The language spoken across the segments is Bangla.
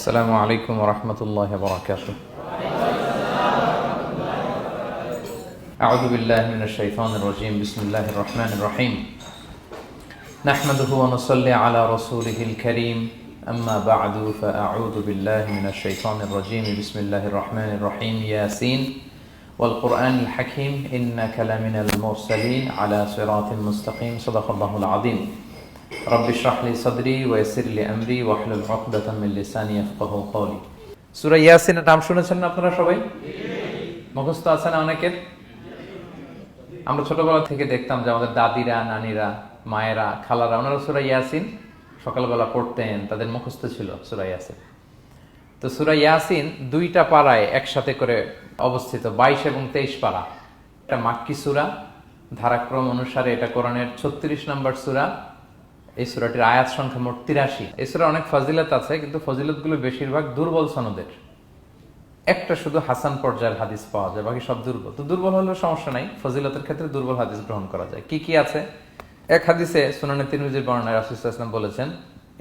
আসসালামু আলাইকুম ওয়া রাহমাতুল্লাহি ওয়া বারাকাতুহু। আউযু বিল্লাহি মিনাশ শাইতানির রাজীম। বিসমিল্লাহির রহমানির রহিম। নাহমাদুহু ওয়া নুসাল্লি আলা রাসূলিহিল কারীম। আম্মা বা'দু ফাআউযু বিল্লাহি মিনাশ শাইতানির রাজীম। বিসমিল্লাহির রহমানির রহিম। ইয়াসিন ওয়াল কুরআনিল হাকীম ইন্নাকা লামিনাল মুরসালিন আলা সিরাতিল মুস্তাকিম। সাদাকাল্লাহুল আযীম। রব্বি ইশরাহ লি সাদরি ওয়া ইয়াসসির লি আমরি ওয়াহলুল উকদাতাম মিন লিসানি ইয়াফকাহু কওলি। সূরা ইয়াসিনের নাম শুনেছেন না আপনারা সবাই? মুখস্থ আছে না অনেকের? আমরা ছোটবেলা থেকে দেখতাম যে আমাদের দাদিরা, নানিরা, মায়েরা, খালারা ওনারা সূরা ইয়াসিন সকালবেলা পড়তেন, তাদের মুখস্থ ছিল সূরা ইয়াসিন। তো সূরা ইয়াসিন দুইটা পারায় একসাথে করে অবস্থিত, 22 এবং 23 পারা। এটা মাক্কি সূরা, ধারাক্রম অনুসারে এটা কোরআনের 36 নম্বর সূরা। এই সূরাটির আয়াত সংখ্যা মোট 83। এই সূরার অনেক ফজিলত আছে, কিন্তু ফজিলতগুলো বেশিরভাগ দুর্বল সনদের। একটা শুধু হাসান পর্যায়ের হাদিস পাওয়া যায়, বাকি সব দুর্বল। তো দুর্বল হলেও সমস্যা নাই, ফজিলতের ক্ষেত্রে দুর্বল হাদিস গ্রহণ করা যায়। কি কি আছে? এক হাদিসে সুনানে তিরমিজির বর্ণনায় রাসূল সাল্লাল্লাহু আলাইহি ওয়াসাল্লাম বলেছেন,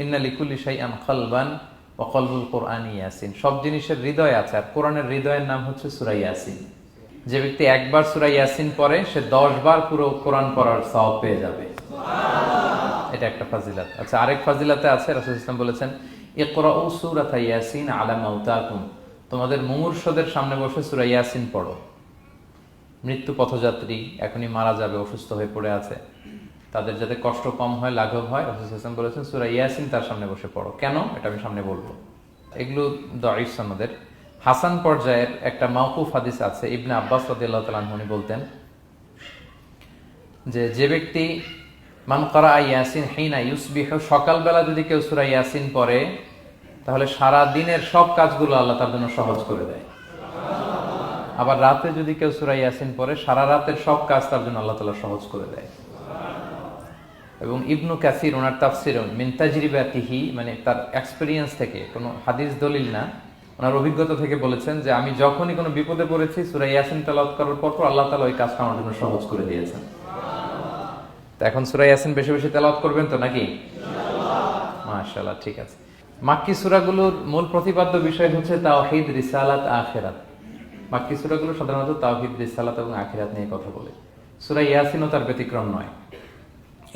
ইন্না লিকুল্লি শাইআন কলবান ওয়া কলবুল কুরআনি ইয়াসিন। সব জিনিসের হৃদয় আছে, আর কোরআনের হৃদয়ের নাম হচ্ছে সূরা ইয়াসিন। যে ব্যক্তি একবার সূরা ইয়াসিন পড়ে, সে 10 বার পুরো কোরআন পড়ার সওয়াব পেয়ে যাবে। এটা একটা ফাজিলাত। আচ্ছা, আরেক ফাজিলাতে আছে, রাসূল সাল্লাল্লাহু আলাইহি ওয়াসাল্লাম বলেছেন, ইকরাউ সূরাতা ইয়াসিন আলা মাউতাকুম। তোমাদের মুমূর্ষদের সামনে বসে সূরা ইয়াসিন পড়ো। মৃত্যু পথযাত্রী এখনই মারা যাবে, অসুস্থ হয়ে পড়ে আছে, তাদের যাতে কষ্ট কম হয়, লাঘব হয়, রাসূল সাল্লাল্লাহু আলাইহি ওয়াসাল্লাম বলেছেন সূরা ইয়াসিন তার সামনে বসে পড়ো। কেন? এটা আমি সামনে বলবো। এগুলো দাঈফ সনদের। হাসান পর্যায়ের একটা মাওকুফ হাদিস আছে, ইবনে আব্বাস রাদিয়াল্লাহু তাআলা আনহু বলতেন যে ব্যক্তি মান ক্বারা ইয়াসিন হিনা ইউসবিহু, সকালবেলা যদি কেউ সূরা ইয়াসিন পড়ে, তাহলে সারা দিনের সব কাজগুলো আল্লাহ তার জন্য সহজ করে দেয়। আবার রাতে যদি কেউ সূরা ইয়াসিন পড়ে, সারা রাতের সব কাজ তার জন্য আল্লাহ তাআলা সহজ করে দেয়। এবং ইবনু কাসির ওনার তাফসির মিন তাজরিবাতিহি, মানে তার এক্সপেরিয়েন্স থেকে, কোনো হাদিস দলিল না, ওনার অভিজ্ঞতা থেকে বলেছেন যে আমি যখনই কোনো বিপদে পড়েছি, সূরা ইয়াসিন তেলাওয়াত করার পর আল্লাহ তাআলা ওই কাজটা আমার জন্য সহজ করে দিয়েছেন। তো এখন সূরা ইয়াসিন বেশি বেশি তেলাওয়াত করবেন তো নাকি? মাশাআল্লাহ, ঠিক আছে। মাক্কি সূরাগুলোর মূল প্রতিপাদ্য বিষয় হচ্ছে তাওহীদ, রিসালাত, আখিরাত। মাক্কি সূরাগুলো সাধারণত তাওহীদ, রিসালাত এবং আখিরাত নিয়ে কথা বলে। সূরা ইয়াসিনও তার ব্যতিক্রম নয়।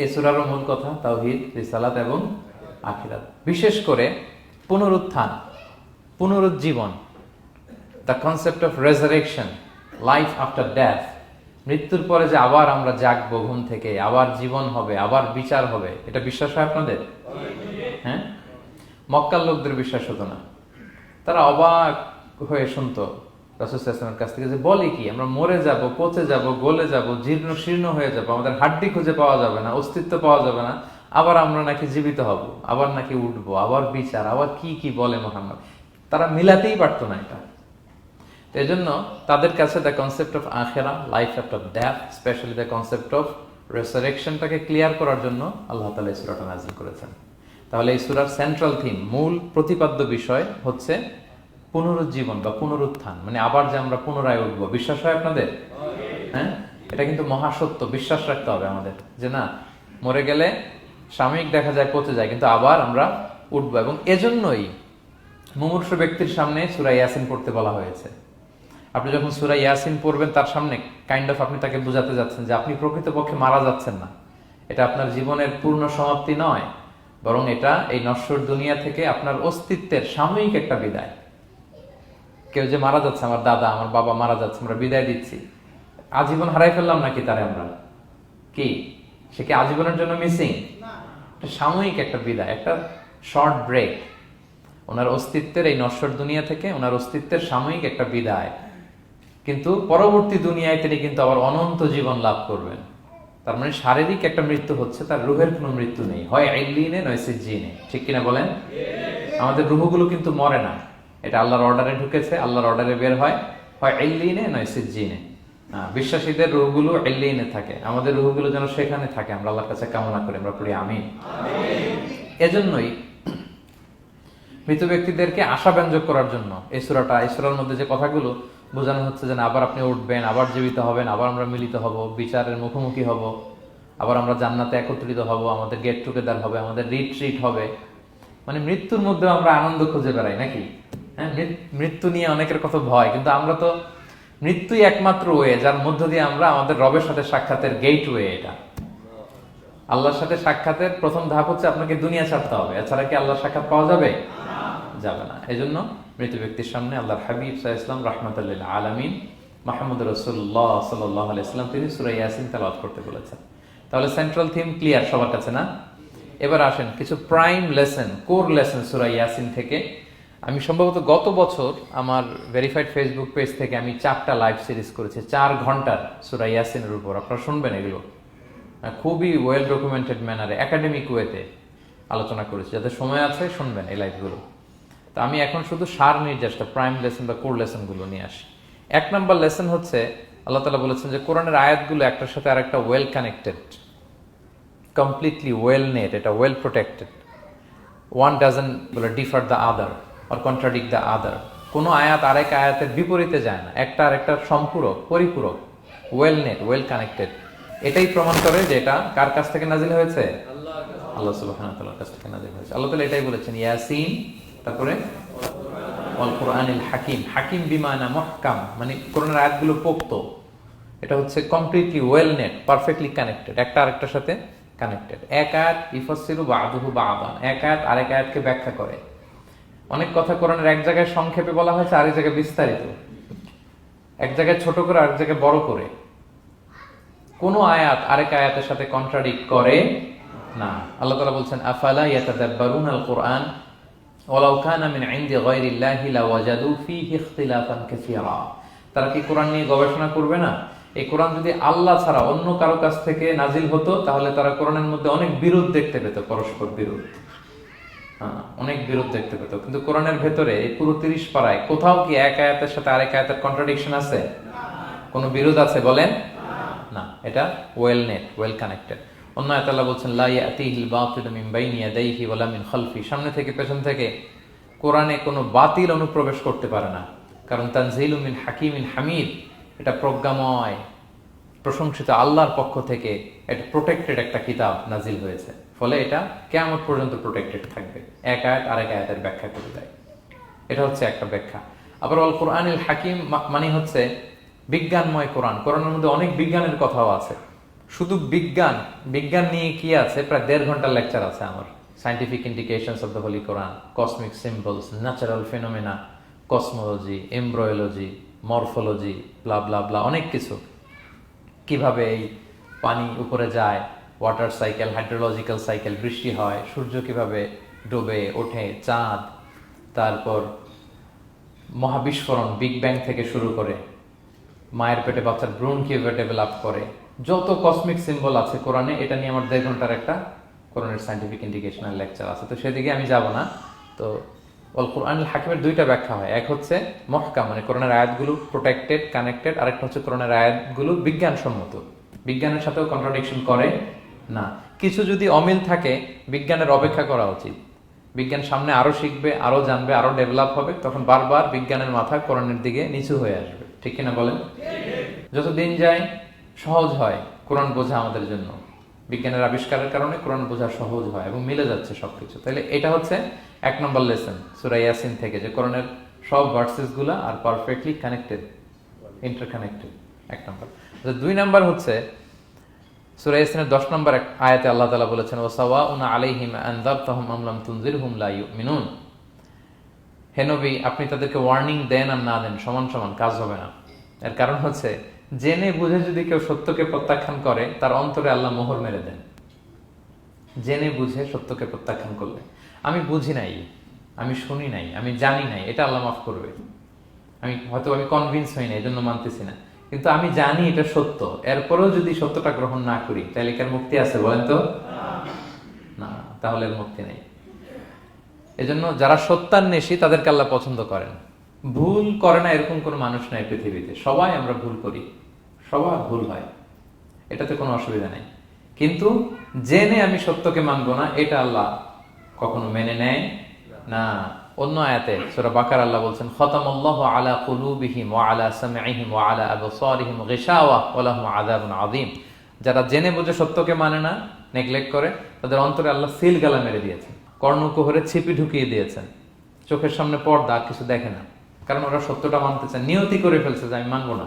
এই সূরারও মূল কথা তাওহীদ, রিসালাত এবং আখিরাত। বিশেষ করে পুনরুত্থান, পুনরুজ্জীবন, the concept of resurrection, life after death. মৃত্যুর পরে যে আবার আমরা জাগবো ঘুম থেকে, আবার জীবন হবে, আবার বিচার হবে, এটা বিশ্বাস হয় আপনাদের? হ্যাঁ, মক্কার লোকদের বিশ্বাস হতো না। তারা অবাক হয়ে শুনতো রাসূল সাল্লাল্লাহু আলাইহি ওয়াসাল্লামের কাছ থেকে যে বলে কি, আমরা মরে যাব, পচে যাব, গলে যাব, জীর্ণ শীর্ণ হয়ে যাব, আমাদের হাড্ডি খুঁজে পাওয়া যাবে না, অস্তিত্ব পাওয়া যাবে না, আবার আমরা নাকি জীবিত হব, আবার নাকি উঠবো, আবার বিচার, আবার কি কি বলে মুহাম্মদ। তারা মিলাতেই পারতো না এটা। এই জন্য তাদের কাছে দ্য কনসেপ্ট অফ আখিরা, life after death, specially the concept of রেসারেকশনটাকে ক্লিয়ার করার জন্য আল্লাহ তাআলা এই সূরাটা নাযিল করেছেন। তাহলে এই সূরার সেন্ট্রাল থিম, মূল প্রতিপাদ্য বিষয় হচ্ছে পুনরুজ্জীবন বা পুনরুত্থান, মানে আবার যে আমরা পুনরায় উঠবো। বিশ্বাস হয় আপনাদের? হ্যাঁ, এটা কিন্তু মহাসত্য, বিশ্বাস রাখতে হবে আমাদের যে না, মরে গেলে সাময়িক দেখা যায় পচে যায়, কিন্তু আবার আমরা উঠবো। এবং এজন্যই মুমূর্ষু ব্যক্তির সামনে সূরা ইয়াসিন পড়তে বলা হয়েছে। আপনি যখন সূরা ইয়াসিন পড়বেন, তার সামনে কাইন্ড অফ আপনি তাকে বোঝাতে যাচ্ছেন যে আপনি প্রকৃতপক্ষে মারা যাচ্ছেন না, এটা আপনার জীবনের পূর্ণ সমাপ্তি নয়, বরং এটা এই নশ্বর দুনিয়া থেকে আপনার অস্তিত্বের সাময়িক একটা বিদায়। কেউ যে মারা যাচ্ছে, আমার দাদা, আমার বাবা মারা যাচ্ছে, আমরা বিদায় দিচ্ছি, আজীবন হারাই ফেললাম নাকি তারে আমরা? কি সে কি আজীবনের জন্য মিসিং? সাময়িক একটা বিদায়, একটা শর্ট ব্রেক। ওনার অস্তিত্বের এই নশ্বর দুনিয়া থেকে ওনার অস্তিত্বের সাময়িক একটা বিদায়, কিন্তু পরবর্তী দুনিয়ায় তিনি কিন্তু আবার অনন্ত জীবন লাভ করবেন। তার মানে শারীরিক একটা মৃত্যু হচ্ছে, তার রুহের কোনো মৃত্যু নেই, হয় ইল্লিনে নয় সিজ্জিনে। ঠিক কিনা বলেন? আমাদের রুহগুলো কিন্তু মরে না, এটা আল্লাহর অর্ডারে ঢুকেছে, আল্লাহর অর্ডারে বের হয়, হয় ইল্লিনে নয় সিজ্জিনে। বিশ্বাসীদের রুহগুলো ইল্লিনে থাকে, আমাদের রুহগুলো যেন সেখানে থাকে, আমরা আল্লাহর কাছে কামনা করি, আমরা পড়ি আমিন। এজন্যই মৃত ব্যক্তিদেরকে আশাব্যঞ্জক করার জন্য এই সূরাটা, এই সূরার মধ্যে যে কথাগুলো বোঝানো হচ্ছে যে আবার আপনি উঠবেন, আবার জীবিত হবেন, আবার আমরা মিলিত হব, বিচারের মুখোমুখি হব, আবার আমরা জান্নাতে একত্রিত হব, আমাদের গেট টুগেদার হবে, আমাদের রিট্রিট হবে। মানে মৃত্যুর মধ্যে আমরা আনন্দ খুঁজে বেড়াই নাকি? হ্যাঁ, মৃত্যু নিয়ে অনেকের কত ভয়, কিন্তু আমরা তো মৃত্যুই একমাত্র ওয়ে যার মধ্য দিয়ে আমরা আমাদের রবের সাথে সাক্ষাতের গেট ওয়ে। এটা আল্লাহর সাথে সাক্ষাতের প্রথম ধাপ হচ্ছে আপনাকে দুনিয়া ছাড়তে হবে, এছাড়া কি আল্লাহর সাক্ষাৎ পাওয়া যাবে? যাবে না। এই জন্য মৃত ব্যক্তির সামনে আল্লাহর হাবিব সাল্লাল্লাহু আলাইহি ওয়াসাল্লাম রাহমাতুল লিল আলামিন মুহাম্মদ রাসূলুল্লাহ সাল্লাল্লাহু আলাইহি ওয়াসাল্লাম তিনি সূরা ইয়াসিন তেলাওয়াত করতে বলেছেন। তাহলে সেন্ট্রাল থিম ক্লিয়ার সবার কাছে না? এবার আসেন কিছু প্রাইম লেসন, কোর লেসন সূরা ইয়াসিন থেকে। আমি সম্ভবত গত বছর আমার ভেরিফাইড ফেসবুক পেজ থেকে আমি 4টা লাইভ সিরিজ করেছি 4 ঘন্টার সূরা ইয়াসিনের উপর। আপনারা শুনবেন এগুলো, খুবই ওয়েল ডকুমেন্টেড ম্যানারে একাডেমিক ওয়েতে আলোচনা করেছি। যাদের সময় আছে শুনবেন এই লাইভগুলো। তো আমি এখন শুধু সার নির্যাসটা প্রাইম লেসন বা কোর লেসনগুলো নিয়ে আসি। 1 নম্বর লেসন হচ্ছে আল্লাহ তাআলা বলেছেন যে কোরআনের আয়াতগুলো একটার সাথে আরেকটা well connected, completely well knit, এটা well protected. One doesn't differ the other or contradict the other. কোনো আয়াত আরেক আয়াতের বিপরীতে যায় না, একটা আরেকটার সম্পূরক, পরিপূরক, ওয়েল নেট, ওয়েল কানেক্টেড। এটাই প্রমাণ করে যে এটা কার কাছ থেকে নাজিল হয়েছে? আল্লাহ সুবহানাহু ওয়া তাআলার কাছ থেকে নাজিল হয়েছে। আল্লাহ তাআলা এটাই বলেছেন ইয়াসিন, তারপরে ওয়াল কুরআনিল হাকিম। হাকিম বিমানা মুহকাম, মানে কোরআনের আয়াতগুলো পোক্ত। এটা হচ্ছে completely well net, perfectly connected, একটা আরেকটার সাথে কানেক্টেড। এক আয়াত ইফাসসিরু বা'দুহু বা'দান, এক আয়াত আরেক আয়াতকে ব্যাখ্যা করে। অনেক কথা কোরআনের এক জায়গায় সংক্ষেপে বলা হয়েছে, আরেক জায়গায় বিস্তারিত, এক জায়গায় ছোট করে আরেক জায়গায় বড় করে। কোনো আয়াত আরেক আয়াতের সাথে কন্ট্রাডিক্ট করে না। আল্লাহ তাআলা বলছেন আফালা ইয়াতাদাব্বারুনাল কুরআন ওয়ালাউ কানা মিন ইনদি গায়রিল্লাহি লাওয়াজাদু ফীহি ইখতিলাফান কাসীরা। তারা কি কোরআন নিয়ে গবেষণা করবে না? এই কোরআন যদি আল্লাহ ছাড়া অন্য কারো কাছ থেকে নাজিল হতো তাহলে তারা কোরআনের মধ্যে অনেক বিরোধ দেখতে পেত, পরস্পর বিরোধ, অনেক বিরোধ দেখতে পেত। কিন্তু কোরআনের ভেতরে এই পুরো 30 পারায় কোথাও কি এক আয়াতের সাথে আরেক আয়াতের কন্ট্রাডিকশন আছে? কোনো বিরোধ আছে বলেন? না, এটা ওয়েল নেট, ওয়েল কানেক্টেড। অন্য আয়াতে আল্লাহ বলছেন লা ইয়াতিহিল বাতিলু মিন বাইনি ইয়াদাইহি ওয়ালা মিন খালফি। সামনে থেকে পেছন থেকে কোরআনে কোনো বাতিল অনুপ্রবেশ করতে পারে না, কারণ তানজিলু মিন হাকিমিন হামিদ, এটা প্রজ্ঞাময় প্রশংসিত আল্লাহর পক্ষ থেকে এটা প্রোটেক্টেড একটা কিতাব নাজিল হয়েছে। ফলে এটা কিয়ামত পর্যন্ত প্রোটেক্টেড থাকবে। এক আয়াত আরেক আয়াতের ব্যাখ্যা করে দেয়, এটা হচ্ছে একটা ব্যাখ্যা। আবার আল কোরআনিল হাকিম মানে হচ্ছে বিজ্ঞানময় কোরআন। কোরআনের মধ্যে অনেক বিজ্ঞানের কথাও আছে। শুধু বিজ্ঞান, বিজ্ঞান নিয়ে কি আছে প্রায় 1.5 ঘন্টার লেকচার আছে আমার। Scientific indications of the holy Quran, cosmic symbols, natural phenomena, cosmology, embryology, morphology, blah blah blah, অনেক কিছু। কিভাবে এই পানি উপরে যায়, ওয়াটার সাইকেল, হাইড্রোলজিক্যাল সাইকেল, বৃষ্টি হয়, সূর্য কিভাবে ডুবে ওঠে, চাঁদ, তারপর মহাবিস্ফোরণ, বিগ ব্যাং থেকে শুরু করে মায়ের পেটে বাচ্চার ভ্রূণ কিভাবে ডেভেলপ করে, যত কসমিক সিম্বল আছে কোরআনে, এটা নিয়ে আমার 1.5 ঘন্টার একটা কোরআনের সায়েন্টিফিক ইন্ডিকেশনাল লেকচার আছে। তো সেদিকে আমি যাব না। তো আল কোরআনুল হাকিমের 2টা ব্যাখ্যা হয়। এক হচ্ছে মুহকাম, মানে কোরআনের আয়াতগুলো প্রোটেক্টেড, কানেক্টেড। আরেকটা হচ্ছে কোরআনের আয়াতগুলো বিজ্ঞানসম্মত, বিজ্ঞানের সাথেও কন্ট্রাডিকশন করে না। কিছু যদি অমিল থাকে বিজ্ঞানের অপেক্ষা করা উচিত। বিজ্ঞান সামনে আরো শিখবে, আরো জানবে, আরো ডেভেলপ হবে, তখন বারবার বিজ্ঞানের মাথা কোরআনের দিকে নিচু হয়ে আসবে। ঠিক কিনা বলেন? যত দিন যায় সহজ হয় কোরআন বোঝা আমাদের জন্য। বিজ্ঞানের আবিষ্কারের কারণে কোরআন বোঝা সহজ হয় এবং মিলে যাচ্ছে সবকিছু। তাহলে এটা হচ্ছে 1 নম্বর লেসন সূরা ইয়াসিন থেকে, যে কোরআনের সব ভার্সেস গুলা আর পারফেক্টলি কানেক্টেড, ইন্টারকানেক্টেড। 1 নম্বর। 2 নম্বর হচ্ছে সূরা ইয়াসিনের 10 নম্বর আয়াতে আল্লাহ তাআলা বলেছেন ওয়াসাওয়াউন আলাইহিম আনযারতাহুম আম লাম তুনজিরহুম লা ইউমিনুন। হে নবী, আপনি তাদেরকে ওয়ার্নিং দেন আর না দেন সমান সমান, কাজ হবে না। এর কারণ হচ্ছে জেনে বুঝে যদি কেউ সত্যকে প্রত্যাখ্যান করে তার অন্তরে আল্লাহ মোহর মেরে দেন। জেনে বুঝে সত্যকে প্রত্যাখ্যান করলে, আমি বুঝি নাই, আমি শুনি নাই, আমি জানি নাই, এটা আল্লাহ মাফ করবে। আমি কনভিন্স হই না, এই জন্য মানতেছি না, কিন্তু আমি জানি এটা সত্য, এরপরেও যদি সত্যটা গ্রহণ না করি তাহলে কার মুক্তি আছে বলেন তো? না, তাহলে মুক্তি নেই। এজন্য যারা সত্যান্বেষী তাদেরকে আল্লাহ পছন্দ করেন। ভুল করে না এরকম কোনো মানুষ নাই পৃথিবীতে। সবাই আমরা ভুল করি, সবার ভুল হয়, এটাতে কোনো অসুবিধা নেই। কিন্তু জেনে আমি সত্যকে মানবো না, এটা আল্লাহ কখনো মেনে নেয় না। অন্য আয়াতে সূরা বাকারা আল্লাহ বলছেন খতামাল্লাহু আলা কুলুবিহিম ওয়া আলা সামঈহিম ওয়া আলা আবসারিহিম গিশাওয়া ওয়া লাহুম আযাবুন আযীম। যারা জেনে বুঝে সত্যকে মানে না, নেগলেক্ট করে, তাদের অন্তরে আল্লাহ সিল গালা মেরে দিয়েছেন। কর্ণকুহরে ছিপি ঢুকিয়ে দিয়েছেন, চোখের সামনে পর্দা, আর কিছু দেখে না, কারণ ওরা সত্যটা মানতে চায়, নিয়তি করে ফেলছে যে আমি মানবো না।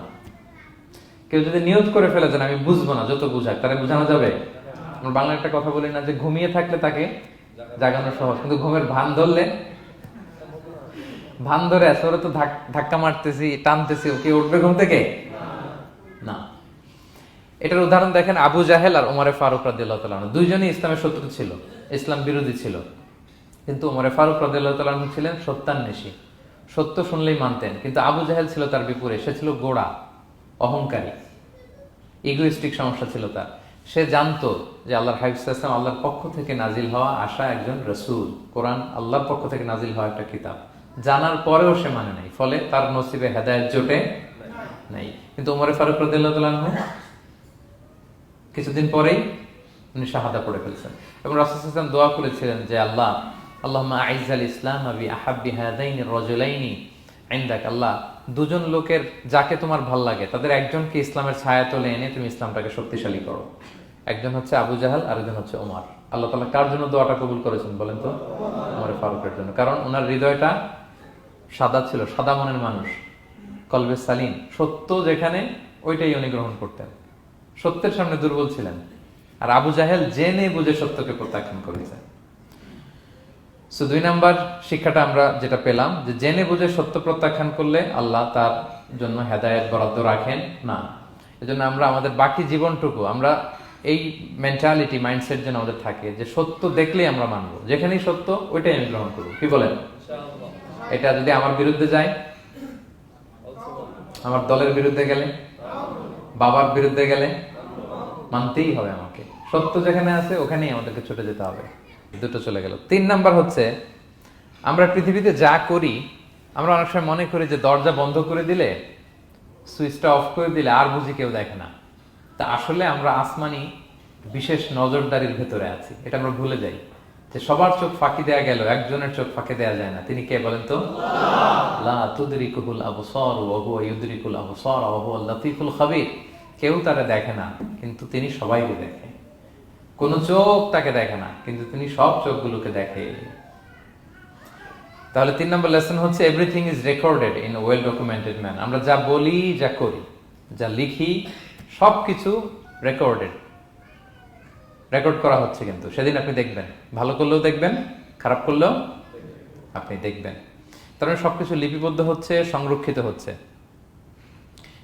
কেউ যদি নিয়ত করে ফেলে যে আমি বুঝবো না, যত বুঝাক তারা বুঝানো যাবে। আমরা বাংলা একটা কথা বলি না যে ঘুমিয়ে থাকলে তাকে জাগানো সহজ, কিন্তু ঘুমের ভান ধরে আছে, ওরা তো ধাক্কা মারতেছি, টানতেছি, ওকে উঠবে ঘুম থেকে না। এটার উদাহরণ দেখেন আবু জাহেল আর ওমরে ফারুক রাদিয়াল্লাহু তাআলা আনহু, দুইজনই ইসলামের শত্রু ছিল, ইসলাম বিরোধী ছিল, কিন্তু ওমরে ফারুক রাদিয়াল্লাহু তাআলা আনহু ছিলেন সত্যান্বেষী, সত্য শুনলেই মানতেন। কিন্তু আবু জাহেল ছিল তার বিপরীত, সে ছিল গোড়া, অহংকারী, ইগোইস্টিক সমস্যা ছিল তার। সে জানতো যে আল্লাহর হাবিব সাল্লাল্লাহু আলাইহি ওয়াসাল্লাম আল্লাহর পক্ষ থেকে নাজিল হওয়া আসা একজন রাসূল, কোরআন আল্লাহর পক্ষ থেকে নাজিল হওয়া একটা কিতাব, জানার পরেও সে মানে নাই, ফলে তার নসিবে হেদায়েত জোটে নাই। কিন্তু ওমরে ফারুক রাদিয়াল্লাহু তাআলা আনহু কিছুদিন পরেই উনি শাহাদা পড়ে ফেলছেন, এবং রাসূল সাল্লাল্লাহু আলাইহি ওয়াসাল্লাম দোয়া করেছিলেন যে আল্লাহ, আল্লাহুম্মা আইজ্জাল ইসলাম বি আহাব্বি হাযাইনি রাজুলাইনি ইনদাক, আল্লাহ দুজন লোকের যাকে তোমার ভাল লাগে তাদের একজনকে ইসলামের ছায়াতলে এনে তুমি ইসলামটাকে শক্তিশালী করো। একজন হচ্ছে আবু জাহাল, আরেকজন হচ্ছে ওমর। আল্লাহ তাআলা কার জন্য দোয়াটা কবুল করেছেন বলেন তো? ওমর ফারুকের জন্য, কারণ ওনার হৃদয়টা সাদা ছিল, সাদা মনের মানুষ, কলবে সালিম, সত্য যেখানে ওইটাই উনি গ্রহণ করতেন, সত্যের সামনে দুর্বল ছিলেন। আর আবু জাহেল জেনে বুঝে সত্যকে প্রত্যাখ্যান করেছেন। সো 2 নাম্বার শিক্ষাটা আমরা যেটা পেলাম, যে জেনে বুঝে সত্য প্রত্যাখ্যান করলে আল্লাহ তার জন্য হেদায়েত বরাদ্দ রাখেন না। এজন্য আমরা আমাদের বাকি জীবনটুকু আমরা এই মেন্টালিটি, মাইন্ডসেট যেন আমাদের থাকে যে সত্য দেখলেই আমরা মানবো, যেখানেই সত্য ওইটাই আমি গ্রহণ করবো। কি বলেন? এটা যদি আমার বিরুদ্ধে যায়, আমার দলের বিরুদ্ধে গেলে, বাবার বিরুদ্ধে গেলে, মানতেই হবে আমাকে। সত্য যেখানে আছে ওখানেই আমাদেরকে ছুটে যেতে হবে। দুটো চলে গেল। 3 নাম্বার হচ্ছে, আমরা পৃথিবীতে যা করি, আমরা অনেক সময় মনে করি যে দরজা বন্ধ করে দিলে, সুইচটা অফ করে দিলে আর বুঝি কেউ দেখে না। তা আসলে আমরা আসমানি বিশেষ নজরদারির ভেতরে আছি, এটা আমরা ভুলে যাই যে সবার চোখ ফাঁকি দেয়া গেল, একজনের চোখ ফাঁকি দেয়া যায় না। তিনি কে বলেন তো? লা তুদরিকুহুল আবসার ওয়া হুয়া ইউদরিকুল আবসার ওয়া হুয়াল লাতীফুল খাবীর। কেউ তারে দেখে না, কিন্তু তিনি সবাইকে দেখে। কোন চোখ তাকে দেখে না, কিন্তু তিনি সব চোখগুলোকে দেখে। তাহলে 3 নম্বর লেসন হচ্ছে, everything is recorded in well documented man. আমরা যা বলি, যা করি, যা লিখি, সবকিছু রেকর্ড করা হচ্ছে। কিন্তু সেদিন আপনি দেখবেন, ভালো করলেও দেখবেন, খারাপ করলেও আপনি দেখবেন। তার মানে সবকিছু লিপিবদ্ধ হচ্ছে, সংরক্ষিত হচ্ছে।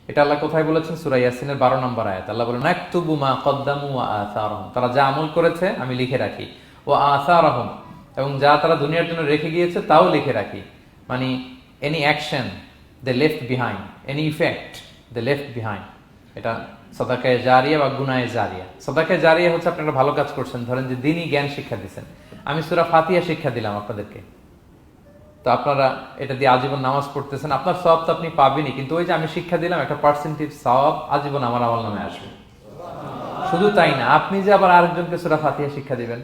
এটা আল্লাহ কোথায় বলেছেন? সূরা ইয়াসিনের 12 নম্বর আয়াত। আল্লাহ বলেন, নাকতুবু মা কদ্দামু ওয়া আসারহুম, তারা যা আমল করেছে আমি লিখে রাখি, ওয়া আসারহুম, এবং যা তারা দুনিয়ার জন্য রেখে গিয়েছে তাও লিখে রাখি। মানে এনি অ্যাকশন দে লেফট বিহাইন্ড, এনি ইফেক্ট দে লেফট বিহাইন্ড। এটা সাদাকায়ে জারিয়া বা গুনায়ে জারিয়া। সাদাকায়ে জারিয়া হচ্ছে আপনি একটা ভালো কাজ করছেন, ধরেন যে দ্বীনি জ্ঞান শিক্ষা দিচ্ছেন, আমি সূরা ফাতিহা শিক্ষা দিলাম আপনাদেরকে, তো আপনারা এটা দিয়ে আজীবন নামাজ পড়তেছেন, আপনার সওয়াব তো আপনি পাবেনই, কিন্তু ওই যে আমি শিক্ষা দিলাম একটা পার্সেন্টেজ সওয়াব আজীবন আমার আমল নামে আসবে। শুধু তাই না, আপনি যে আবার আরেকজনকে সূরা ফাতিহা শিক্ষা দিবেন,